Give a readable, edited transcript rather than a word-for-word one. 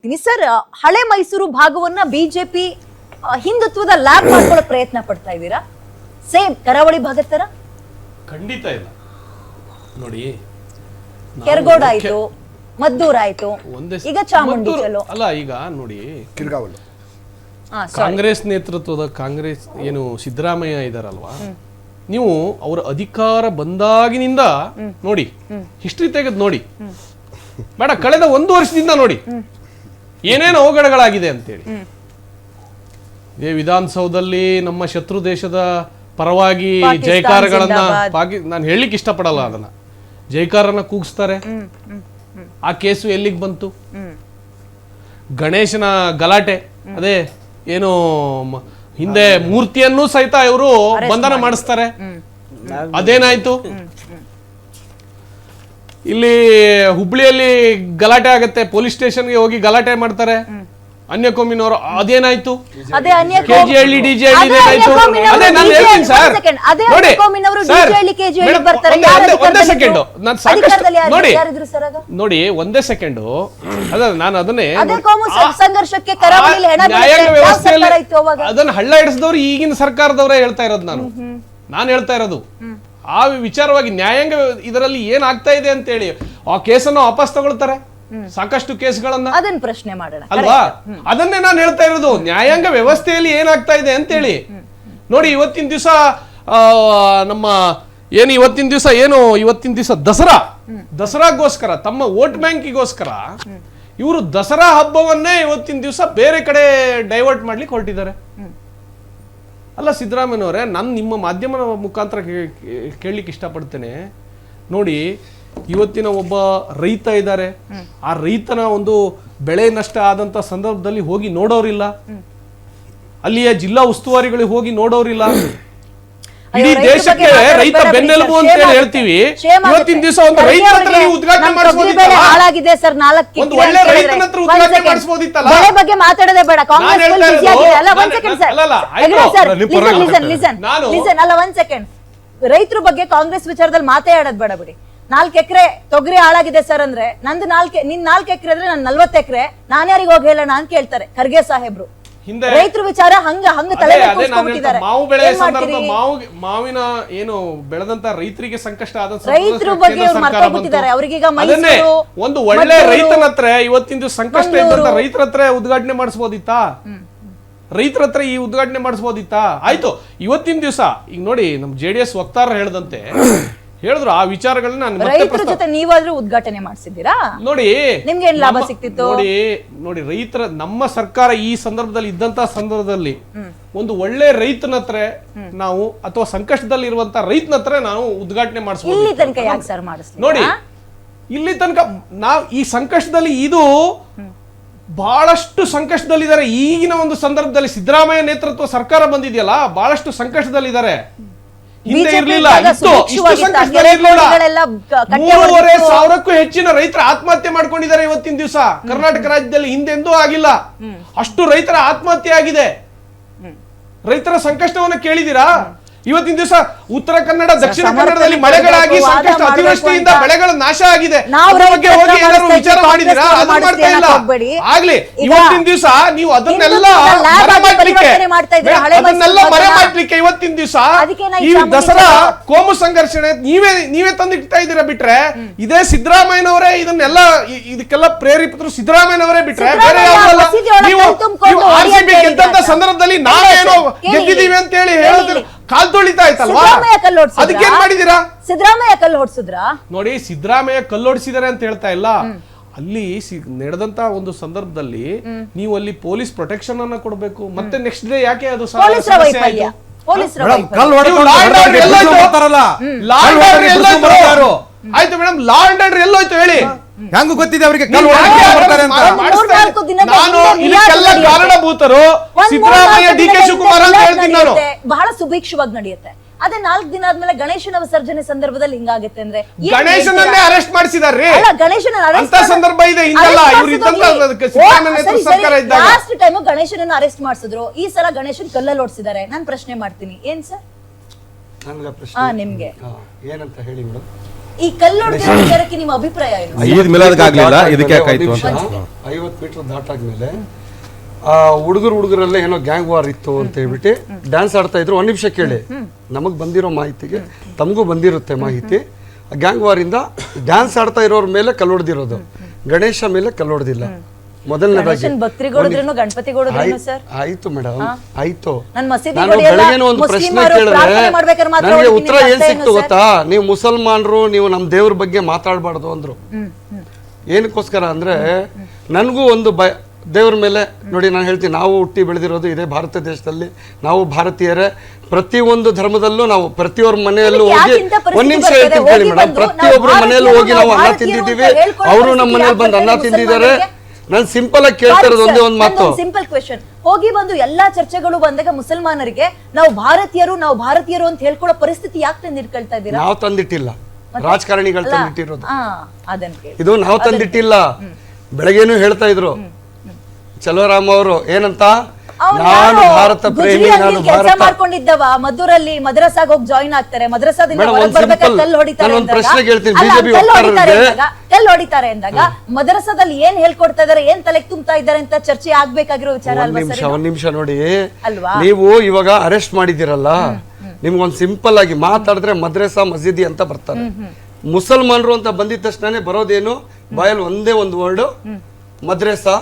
ಮಾಡ್ತೀನಿ ಸರ್. ಹಳೆ ಮೈಸೂರು ಭಾಗವನ್ನ ಬಿಜೆಪಿ ಹಿಂದುತ್ವದ ಲ್ಯಾಬ್ ಮಾಡ್ಕೊಳ್ಳೋ ಪ್ರಯತ್ನ ಪಡ್ತಾ ಇದ್ದೀರಾ? ಸೇಮ್ ಕರಾವಳಿ ಭಾಗದ ತರ? ಖಂಡಿತ ಇಲ್ಲ. ನೋಡಿ, ಕೆರಗೋಡ ಆಯ್ತು, ಮದ್ದೂರ್ ಆಯ್ತು, ಈಗ ಚಾಮುಂಡಿ ಚಲೋ ಅಲ್ಲ. ಈಗ ನೋಡಿ, ಕಿರ್ಗಾವಲು ಕಾಂಗ್ರೆಸ್ ನೇತೃತ್ವದ ಕಾಂಗ್ರೆಸ್ ಏನು ಸಿದ್ದರಾಮಯ್ಯ ಇದಾರಲ್ವಾ, ನೀವು ಅವರ ಅಧಿಕಾರ ಬಂದಾಗಿನಿಂದ ನೋಡಿ, ಹಿಸ್ಟ್ರಿ ತೆಗೆದು ನೋಡಿ ಬೇಡ, ಕಳೆದ 1 ವರ್ಷದಿಂದ ನೋಡಿ ಏನೇನು ಅವಘಡಗಳಾಗಿದೆ ಅಂತೇಳಿ. ಇದೇ ವಿಧಾನಸೌಧದಲ್ಲಿ ನಮ್ಮ ಶತ್ರು ದೇಶದ ಪರವಾಗಿ ಜೈಕಾರಗಳನ್ನ ನಾನು ಹೇಳಲಿಕ್ಕೆ ಇಷ್ಟಪಡಲ್ಲ, ಅದನ್ನ ಜೈಕಾರನ ಕೂಗಿಸ್ತಾರೆ. ಆ ಕೇಸು ಎಲ್ಲಿಗೆ ಬಂತು? ಗಣೇಶನ ಗಲಾಟೆ, ಅದೇ ಏನು ಹಿಂದೆ ಮೂರ್ತಿಯನ್ನು ಸಹಿತ ಇವರು ಬಂಧನ ಮಾಡಿಸ್ತಾರೆ. ಅದೇನಾಯ್ತು? ಇಲ್ಲಿ ಹುಬ್ಳಿಯಲ್ಲಿ ಗಲಾಟೆ ಆಗತ್ತೆ, ಪೊಲೀಸ್ ಸ್ಟೇಷನ್ಗೆ ಹೋಗಿ ಗಲಾಟೆ ಮಾಡ್ತಾರೆ ಅನ್ಯಕೋಮಿನವರು. ಅದೇನಾಯ್ತು? ಕೆಜಿಹಳ್ಳಿ ಡಿಜಿಹಳ್ಳಿ ಏನಾಯ್ತು? ಅದೇ ನಾನು ಹೇಳ್ತೀನಿ ಸರ್. ನೋಡಿ ಒಂದೇ ಸೆಕೆಂಡ್, ನಾನು ಸಾಕಷ್ಟು ನೋಡಿ ಒಂದೇ ಸೆಕೆಂಡ್. ಅದ ನಾನು ಅದನ್ನೇ ನ್ಯಾಯಾಂಗ ವ್ಯವಸ್ಥೆಯಲ್ಲಿ ಅದನ್ನ ಹಳ್ಳ ಹಿಡಿಸಿದವ್ರು ಈಗಿನ ಸರ್ಕಾರದವರೇ ಹೇಳ್ತಾ ಇರೋದು. ನಾನು ಹೇಳ್ತಾ ಇರೋದು ಆ ವಿಚಾರವಾಗಿ ನ್ಯಾಯಾಂಗ ಇದರಲ್ಲಿ ಏನಾಗ್ತಾ ಇದೆ ಅಂತ ಹೇಳಿ. ಆ ಕೇಸನ್ನು ವಾಪಸ್ ತಗೊಳ್ತಾರೆ, ಸಾಕಷ್ಟು ಕೇಸ್ಗಳನ್ನ, ಅದನ್ನ ಪ್ರಶ್ನೆ ಮಾಡೋಣ ಅಲ್ವಾ? ಅದನ್ನೇ ನಾನು ಹೇಳ್ತಾ ಇರೋದು, ನ್ಯಾಯಾಂಗ ವ್ಯವಸ್ಥೆಯಲ್ಲಿ ಏನಾಗ್ತಾ ಇದೆ ಅಂತೇಳಿ. ನೋಡಿ, ಇವತ್ತಿನ ದಿವಸ ನಮ್ಮ ಏನು ಇವತ್ತಿನ ದಿವಸ ದಸರಾಗೋಸ್ಕರ ತಮ್ಮ ವೋಟ್ ಬ್ಯಾಂಕಿಗೋಸ್ಕರ ಇವರು ದಸರಾ ಹಬ್ಬವನ್ನೇ ಇವತ್ತಿನ ದಿವಸ ಬೇರೆ ಕಡೆ ಡೈವರ್ಟ್ ಮಾಡ್ಲಿಕ್ಕೆ ಹೊರಟಿದ್ದಾರೆ. ಅಲ್ಲ ಸಿದ್ದರಾಮಯ್ಯನವರೇ, ನಾನು ನಿಮ್ಮ ಮಾಧ್ಯಮದ ಮುಖಾಂತರ ಕೇಳಲಿಕ್ಕೆ ಇಷ್ಟಪಡ್ತೇನೆ. ನೋಡಿ, ಇವತ್ತಿನ ಒಬ್ಬ ರೈತ ಇದ್ದಾರೆ, ಆ ರೈತನ ಒಂದು ಬೆಳೆ ನಷ್ಟ ಆದಂತ ಸಂದರ್ಭದಲ್ಲಿ ಹೋಗಿ ನೋಡೋರಿಲ್ಲ, ಅಲ್ಲಿಯ ಜಿಲ್ಲಾ ಉಸ್ತುವಾರಿಗಳಿಗೆ ಹೋಗಿ ನೋಡೋರಿಲ್ಲ. ಇಡೀ ದೇಶಕ್ಕೆ ರೈತ ಬೆನ್ನೆಲುಬು ಅಂತ ಹೇಳಿ ಹೇಳ್ತೀವಿ. ಇವತ್ತಿನ ದಿವಸ ಒಂದು ರೈತರ ಹತ್ರ ನೀವು ಉದ್ಘಾಟನೆ ಮಾಡಿಸಬಹುದಿತ್ತಲ್ಲ, ಒಂದು ಒಳ್ಳೆ ರೈತನ ಹತ್ರ ಉದ್ಘಾಟನೆ ಮಾಡಿಸಬಹುದಿತ್ತಲ್ಲ. ಬಗ್ಗೆ ಮಾತಾಡೋದೇ ಬೇಡ, ಕಾಂಗ್ರೆಸ್ ರೈತರ ಬಗ್ಗೆ ಕಾಂಗ್ರೆಸ್ ವಿಚಾರದಲ್ಲಿ ಮಾತಾಡೋದ್ ಬೇಡ ಬಿಡಿ. 4 ಎಕರೆ ತೊಗರಿ ಹಾಳಾಗಿದೆ ಸರ್ ಅಂದ್ರೆ, ನಂದು ನಿನ್ 4 ಎಕರೆ ಅಂದ್ರೆ ನನ್ 40 ಎಕರೆ, ನಾನ್ ಯಾರಿಗ ಹೋಗಿ ಹೇಳೋಣ ಅಂತ ಕೇಳ್ತಾರೆ ಖರ್ಗೆ ಸಾಹೇಬ್ರು. ರೈತರ ವಿಚಾರ ಹಂಗ ತಲೆ ಮಾವು ಬೆಳೆ ಸಂದರ್ಭ ಮಾವಿನ ಏನು ಬೆಳೆದಂತ ರೈತರಿಗೆ ಸಂಕಷ್ಟ ಆದ ರೈತರ ಬಗ್ಗೆ ಅವ್ರಿಗೀಗ ಒಂದು ಒಳ್ಳೆ ರೈತನ ಹತ್ರ ಇವತ್ತಿನ ಸಂಕಷ್ಟ ಇದ್ದಂತ ರೈತರ ಹತ್ರ ಉದ್ಘಾಟನೆ ಮಾಡಿಸಬಹುದಿತ್ತಾ? ರೈತರ ಹತ್ರ ಈ ಉದ್ಘಾಟನೆ ಮಾಡಿಸಬಹುದಿತ್ತಾ? ಆಯ್ತು, ಇವತ್ತಿನ ದಿವಸ ಈಗ ನೋಡಿ, ನಮ್ JDS ವಕ್ತಾರ ಹೇಳ್ದಂತೆ ಹೇಳಿದ್ರು ಆ ವಿಚಾರಗಳನ್ನ ರೈತರ ಜೊತೆ ನೀವಾದ್ರೂ ಉದ್ಘಾಟನೆ ಮಾಡಿಸಿದ್ದೀರಾ? ನೋಡಿ, ನಿಮ್ಗೆ ಏನ್ ಲಾಭ ಸಿಕ್ತಿತ್ತು? ನೋಡಿ ರೈತರ ನಮ್ಮ ಸರ್ಕಾರ ಈ ಸಂದರ್ಭದಲ್ಲಿ ಇದ್ದಂತ ಸಂದರ್ಭದಲ್ಲಿ ಒಂದು ಒಳ್ಳೆ ರೈತನ ಹತ್ರ ನಾವು ಅಥವಾ ಸಂಕಷ್ಟದಲ್ಲಿ ಇರುವಂತ ರೈತನ ಹತ್ರ ನಾವು ಉದ್ಘಾಟನೆ ಮಾಡಿಸ್ಬೋದು. ಇಲ್ಲಿ ತನಕ ಯಾಕೆ ಸರ್ ಮಾಡಿಸ್ತೀವಿ? ನೋಡಿ, ಇಲ್ಲಿ ತನಕ ನಾವು ಈ ಸಂಕಷ್ಟದಲ್ಲಿ ಇದು ಬಹಳಷ್ಟು ಸಂಕಷ್ಟದಲ್ಲಿದ್ದಾರೆ. ಈಗಿನ ಒಂದು ಸಂದರ್ಭದಲ್ಲಿ ಸಿದ್ದರಾಮಯ್ಯ ನೇತೃತ್ವ ಸರ್ಕಾರ ಬಂದಿದೆಯಲ್ಲ, ಬಹಳಷ್ಟು ಸಂಕಷ್ಟದಲ್ಲಿದ್ದಾರೆ. ಹಿಂದೆ ಇರ್ಲಿಲ್ಲ, ಇಷ್ಟು ಸಂಕಷ್ಟದಲ್ಲಿ ಇರ್ಲಿಲ್ಲ. 3,500ಕ್ಕೂ ಹೆಚ್ಚಿನ ರೈತರ ಆತ್ಮಹತ್ಯೆ ಮಾಡ್ಕೊಂಡಿದ್ದಾರೆ ಇವತ್ತಿನ ದಿವಸ ಕರ್ನಾಟಕ ರಾಜ್ಯದಲ್ಲಿ. ಹಿಂದೆಂದೂ ಆಗಿಲ್ಲ ಅಷ್ಟು ರೈತರ ಆತ್ಮಹತ್ಯೆ ಆಗಿದೆ. ರೈತರ ಸಂಕಷ್ಟವನ್ನ ಕೇಳಿದಿರಾ? ಇವತ್ತಿನ ದಿವಸ ಉತ್ತರ ಕನ್ನಡ, ದಕ್ಷಿಣ ಕನ್ನಡದಲ್ಲಿ ಮಳೆಗಳಾಗಿ ಸಾಕಷ್ಟು ಅತಿವೃಷ್ಟಿಯಿಂದ ಬೆಳೆಗಳ ನಾಶ ಆಗಿದೆ. ಅದರ ಬಗ್ಗೆ ಹೋಗಿ ಏನಾದ್ರು ವಿಚಾರ ಮಾಡಿದಿರಾ? ಅದು ಮಾಡ್ತಾ ಇಲ್ಲ. ಆಗ್ಲಿ, ಇವತ್ತಿನ ದಿವಸ ನೀವು ಅದನ್ನೆಲ್ಲ ಮರೆಮಾಡ್ಲಿಕ್ಕೆ ಇವತ್ತಿನ ದಿವಸ ಈ ದಸರಾ ಕೋಮು ಸಂಘರ್ಷಣೆ ನೀವೇ ತಂದಿಡ್ತಾ ಇದ್ದೀರಾ. ಬಿಟ್ರೆ ಇದೇ ಸಿದ್ದರಾಮಯ್ಯನವರೇ ಇದಕ್ಕೆಲ್ಲ ಪ್ರೇರೇಪಿತರು ಸಿದ್ದರಾಮಯ್ಯನವರೇ ಬಿಟ್ರೆ ಬೇರೆ ಯಾವಲ್ಲ. ನೀವು RCB ಗೆದ್ದಂತ ಸಂದರ್ಭದಲ್ಲಿ ನಾವೇನೋ ಗೆದ್ದಿದ್ದೀವಿ ಅಂತ ಹೇಳಿ ಹೇಳಿದ್ರು, ಕಾಲ್ ತೊಳಿತಾ ಆಯ್ತಲ್ವಾ? ಅದಕ್ಕೇನ್ ಮಾಡಿದೀರಾ? ಸಿದ್ದರಾಮಯ್ಯ ಕಲ್ಲು ಹೊಡ್ಸಿದ್ರ? ನೋಡಿ, ಸಿದ್ದರಾಮಯ್ಯ ಕಲ್ಲೋಡಿಸಿದಾರೆ ಅಂತ ಹೇಳ್ತಾ ಇಲ್ಲ. ಅಲ್ಲಿ ನಡೆದಂತ ಒಂದು ಸಂದರ್ಭದಲ್ಲಿ ನೀವು ಅಲ್ಲಿ ಪೊಲೀಸ್ ಪ್ರೊಟೆಕ್ಷನ್ ಅನ್ನ ಕೊಡಬೇಕು. ಮತ್ತೆ ನೆಕ್ಸ್ಟ್ ಡೇ ಯಾಕೆ ಅದು ಆಯ್ತು ಮೇಡಮ್, ಲಾ ಅಂಡ್ ಆರ್ಡರ್ ಎಲ್ಲೋಯ್ತು ಹೇಳಿ? ಹೆಂಗ ಗೊತ್ತಿದೆ ಅವರಿಗೆ? ನಾನು ಇದಕ್ಕೆಲ್ಲ ಕಾರಣಭೂತರು ಸಿದ್ದರಾಮಯ್ಯ, DK ಶಿವಕುಮಾರ್ ಅಂತ ಹೇಳ್ತೀನಿ ನಾನು. ಬಹಳ ಸುಭಿಕ್ಷವಾಗಿ ನಡೆಯುತ್ತೆ. ಅದೇ 4 ದಿನ ಆದ್ಮೇಲೆ ಗಣೇಶನ ವಿಸರ್ಜನೆ ಸಂದರ್ಭದಲ್ಲಿ ಹಿಂಗಾಗುತ್ತೆ ಅಂದ್ರೆ ಗಣೇಶನನ್ನೇ ಅರೆಸ್ಟ್ ಮಾಡಿಸಿದಾರ್ರಿ. ಗಣೇಶನ ಸಂದರ್ಭ ಇದೆ. ಲಾಸ್ಟ್ ಟೈಮ್ ಗಣೇಶನನ್ನು ಅರೆಸ್ಟ್ ಮಾಡಿಸಿದ್ರು, ಈ ಸಲ ಗಣೇಶನ್ ಕಲ್ಲಲ್ಲಿ ಓಡಿಸಿದ್ದಾರೆ. ನಾನು ಪ್ರಶ್ನೆ ಮಾಡ್ತೀನಿ, ಏನ್ ಸರ್ ನನಗೆ ಪ್ರಶ್ನೆ ನಿಮ್ಗೆ ಏನಂತ ಹೇಳಿ ಮೇಡಮ್? ಈ ಕಲ್ಲೊಡೆದಿರೋ ವಿಚಾರಕ್ಕೆ ನಿಮ್ಮ ಅಭಿಪ್ರಾಯ ಏನು? ಈದ್ ಮಿಲಾದ್ಗಾಗ್ಲಿಲ್ಲ, ಇದಕ್ಕೆ ಯಾಕಾಯ್ತು ಅಂತ. 50 ಮೀಟರ್ ದಾಟಾದ್ಮೇಲೆ ಆ ಹುಡುಗರಲ್ಲ ಏನೋ ಗ್ಯಾಂಗ್ ವಾರ್ ಇತ್ತು ಅಂತ ಹೇಳ್ಬಿಟ್ಟು ಡ್ಯಾನ್ಸ್ ಆಡ್ತಾ ಇದ್ರು. ಒಂದ್ ನಿಮಿಷ ಕೇಳಿ, ನಮಗ್ ಬಂದಿರೋ ಮಾಹಿತಿಗೆ ತಮಗೂ ಬಂದಿರುತ್ತೆ ಮಾಹಿತಿ. ಗ್ಯಾಂಗ್ ವಾರ್ ಇಂದ ಡ್ಯಾನ್ಸ್ ಆಡ್ತಾ ಇರೋರ್ ಮೇಲೆ ಕಲ್ಲೊಡ್ದಿರೋದು, ಗಣೇಶ ಮೇಲೆ ಕಲ್ಲೊಡ್ದಿಲ್ಲ. ಮೊದಲನೇದಾಗಿ ಭಕ್ತರಿಗೋಡಿದ್ರೇನು ಗಣಪತಿಗೋಡಿದ್ರೇನು ಸರ್? ಆಯ್ತು ಮೇಡಮ್, ಆಯ್ತು. ನಾನು ಬೆಳಗ್ಗೆನೋ ಒಂದು ಪ್ರಶ್ನೆ ಕೇಳಿದ್ರೆ ನನಗೆ ಉತ್ತರ ಏನ್ ಸಿಕ್ತು ಗೊತ್ತಾ? ನೀವು ಮುಸಲ್ಮಾನರು, ನೀವು ನಮ್ ದೇವ್ರ ಬಗ್ಗೆ ಮಾತಾಡಬಾರ್ದು ಅಂದ್ರು. ಏನಕ್ಕೋಸ್ಕರ ಅಂದ್ರೆ ನನಗೂ ಒಂದು ದೇವ್ರ ಮೇಲೆ ನೋಡಿ, ನಾನು ಹೇಳ್ತೀನಿ, ನಾವು ಹುಟ್ಟಿ ಬೆಳೆದಿರೋದು ಇದೇ ಭಾರತ ದೇಶದಲ್ಲಿ, ನಾವು ಭಾರತೀಯರೇ. ಪ್ರತಿಯೊಂದು ಧರ್ಮದಲ್ಲೂ ನಾವು ಪ್ರತಿಯೊಬ್ಬರ ಮನೆಯಲ್ಲೂ ಹೋಗಿ, ಒಂದ್ ನಿಮಿಷ ಹೇಳ್ತೀನಿ ಕೇಳಿ ಮೇಡಮ್, ಪ್ರತಿಯೊಬ್ಬರ ಮನೆಯಲ್ಲೂ ಹೋಗಿ ನಾವು ಅನ್ನ ತಿಂದಿದ್ದೀವಿ, ಅವರು ನಮ್ಮ ಮನೇಲಿ ಬಂದು ಅನ್ನ ತಿಂದಿದ್ದಾರೆ. ನಾನು ಸಿಂಪಲ್ ಆಗಿ ಕೇಳ್ತಾ ಇರೋದು ಒಂದೇ ಒಂದು ಮಾತು, ಸಿಂಪಲ್ ಕ್ವೆಶ್ಚನ್. ಹೋಗಿ ಬಂದು ಎಲ್ಲಾ ಚರ್ಚೆಗಳು ಬಂದಾಗ ಮುಸಲ್ಮಾನರಿಗೆ ನಾವು ಭಾರತೀಯರು ಅಂತ ಹೇಳ್ಕೊಳ್ಳೋ ಪರಿಸ್ಥಿತಿ ಯಾಕೆ ತಂದಿಟ್ಕೊಳ್ತಾ ಇದ್ದೀರಾ? ನಾವು ತಂದಿಟ್ಟಿಲ್ಲ, ರಾಜಕಾರಣಿಗಳು ತಂದಿಟ್ಟಿರೋದು ಅದನ್ನ ಇದು, ನಾವು ತಂದಿಟ್ಟಿಲ್ಲ. ಬೆಳಗ್ಗೆನೂ ಹೇಳ್ತಾ ಇದ್ರು ಚಲೋರಾಮ್ ಅವರು, ಏನಂತ, ನಾನು ಭಾರತ ಪ್ರೇಮಿ, ನಾನು ಭಾರತ ಮಾಡ್ಕೊಂಡಿದ್ದವ ಮದ್ದೂರಲ್ಲಿ ಮದ್ರಸಾಗ ಹೋಗಿ ಜಾಯಿನ್ ಆಗ್ತಾರೆ, ಮದ್ರಸಾದಿಂದ ಕಲ್ಲು ಹೊಡಿತಾರೆ, ಕಲ್ಲು ಹೊಡಿತಾರೆ ಅಂದಾಗ ಮದ್ರಸಾದಲ್ಲಿ ಏನ್ ಹೇಳ್ಕೊಡ್ತಾ ಇದಾರೆ, ಏನ್ ತಲೆಗೆ ತುಂಬ್ತಾ ಇದ್ದಾರೆ ಅಂತ ಚರ್ಚೆ ಆಗ್ಬೇಕಾಗಿರೋ ವಿಚಾರ ಅಲ್ವಾ ಸರ್? ಒಂದ್ ನಿಮಿಷ ನೋಡಿ, ಅಲ್ವಾ? ನೀವು ಇವಾಗ ಅರೆಸ್ಟ್ ಮಾಡಿದಿರಲ್ಲ, ನಿಮ್ಗೊಂದ್ ಸಿಂಪಲ್ ಆಗಿ ಮಾತಾಡಿದ್ರೆ ಮದ್ರಸಾ ಮಸೀದಿ ಅಂತ ಬರ್ತಾರೆ. ಮುಸಲ್ಮಾನರು ಅಂತ ಬಂದಿದ ತಕ್ಷಣನೇ ಬರೋದೇನು, ಬಾಯಲ್ಲಿ ಒಂದೇ ಒಂದು ವರ್ಡ್ ಮದ್ರಸಾ